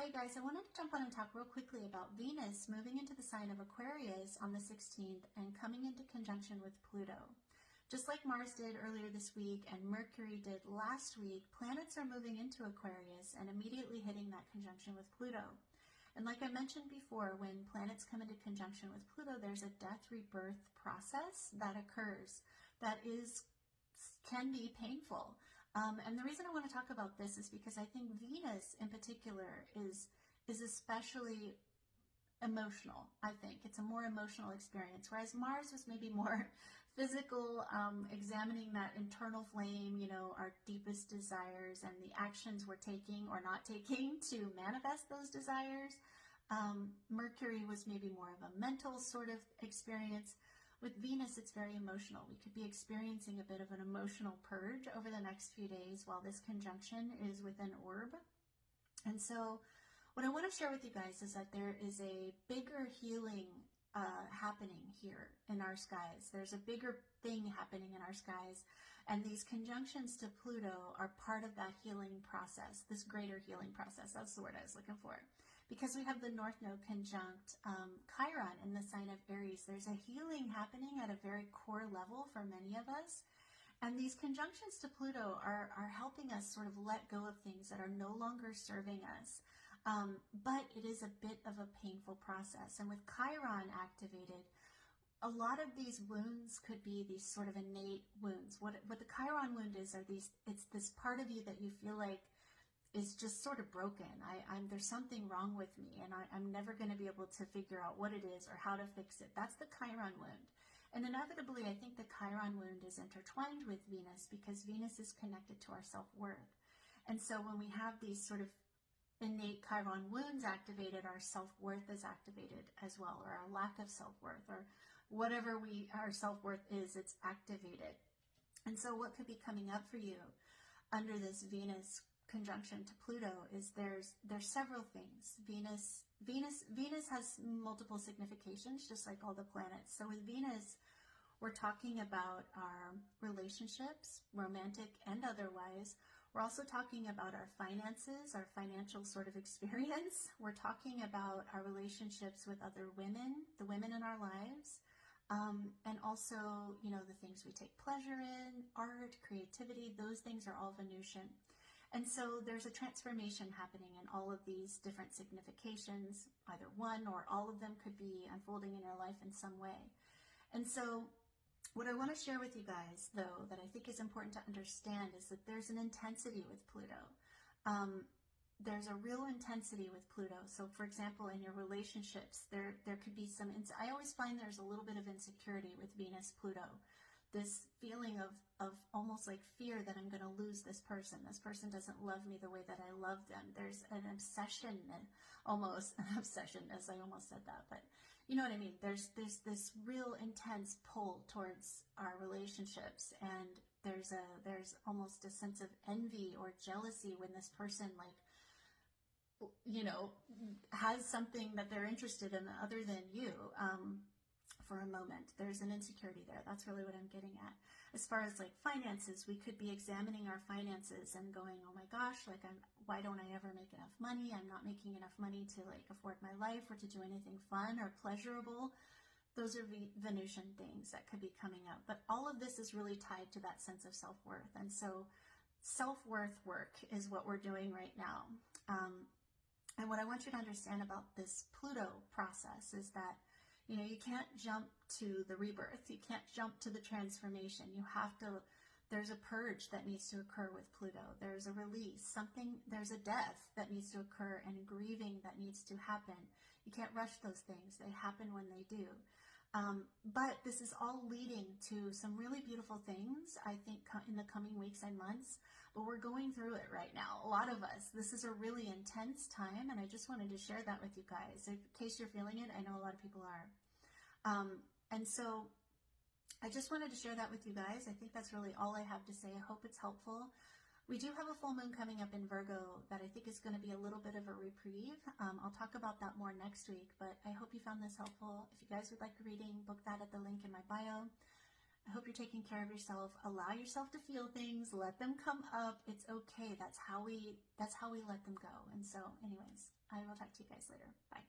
Alright guys, I wanted to jump on and talk real quickly about Venus moving into the sign of Aquarius on the 16th and coming into conjunction with Pluto. Just like Mars did earlier this week and Mercury did last week, planets are moving into Aquarius and immediately hitting that conjunction with Pluto. And like I mentioned before, when planets come into conjunction with Pluto, there's a death rebirth process that occurs that can be painful. And the reason I want to talk about this is because I think Venus in particular is especially emotional. I think it's a more emotional experience, whereas Mars was maybe more physical, examining that internal flame, you know, our deepest desires and the actions we're taking or not taking to manifest those desires. Mercury was maybe more of a mental sort of experience. With Venus, it's very emotional. We could be experiencing a bit of an emotional purge over the next few days while this conjunction is with an orb. And so what I want to share with you guys is that there is a bigger healing happening here in our skies. There's a bigger thing happening in our skies, and these conjunctions to Pluto are part of that healing process, this greater healing process. That's the word I was looking for. Because we have the North Node conjunct Chiron in the sign of Aries, there's a healing happening at a very core level for many of us. And these conjunctions to Pluto are helping us sort of let go of things that are no longer serving us. But it is a bit of a painful process. And with Chiron activated, a lot of these wounds could be these sort of innate wounds. What the Chiron wound is, it's this part of you that you feel like is just sort of broken. There's something wrong with me, and I'm never going to be able to figure out what it is or how to fix it. That's the Chiron wound. And inevitably, I think the Chiron wound is intertwined with Venus because Venus is connected to our self-worth. And so when we have these sort of innate Chiron wounds activated, our self-worth is activated as well, or our lack of self-worth, or whatever our self-worth is, it's activated. And so what could be coming up for you under this Venus conjunction to Pluto is there's several things. Venus has multiple significations, just like all the planets. So with Venus, we're talking about our relationships, romantic and otherwise. We're also talking about our finances, our financial sort of experience. We're talking about our relationships with other women, the women in our lives, and also, you know, the things we take pleasure in, art, creativity, those things are all Venusian. And so there's a transformation happening in all of these different significations. Either one or all of them could be unfolding in your life in some way. And so what I want to share with you guys, though, that I think is important to understand is that there's an intensity with Pluto. There's a real intensity with Pluto. So, for example, in your relationships, there could be some, I always find there's a little bit of insecurity with Venus-Pluto. This feeling of almost like fear that I'm going to lose this person. This person doesn't love me the way that I love them. There's an obsession, almost an obsession, as I almost said that, but you know what I mean? There's this real intense pull towards our relationships, and there's almost a sense of envy or jealousy when this person, like, you know, has something that they're interested in other than you. For a moment, there's an insecurity there. That's really what I'm getting at. As far as like finances, we could be examining our finances and going, oh my gosh, like why don't I ever make enough money? I'm not making enough money to like afford my life or to do anything fun or pleasurable. Those are Venusian things that could be coming up. But all of this is really tied to that sense of self-worth. And so self-worth work is what we're doing right now. And what I want you to understand about this Pluto process is that, you know, you can't jump to the rebirth. You can't jump to the transformation. You have to, there's a purge that needs to occur with Pluto. There's a release, there's a death that needs to occur and grieving that needs to happen. You can't rush those things. They happen when they do. But this is all leading to some really beautiful things, I think, in the coming weeks and months. But we're going through it right now. A lot of us. This is a really intense time, and I just wanted to share that with you guys. In case you're feeling it, I know a lot of people are. And so I just wanted to share that with you guys. I think that's really all I have to say. I hope it's helpful. We do have a full moon coming up in Virgo that I think is going to be a little bit of a reprieve. I'll talk about that more next week, but I hope you found this helpful. If you guys would like a reading, book that at the link in my bio. I hope you're taking care of yourself. Allow yourself to feel things. Let them come up. It's okay. That's how we let them go. And so anyways, I will talk to you guys later. Bye.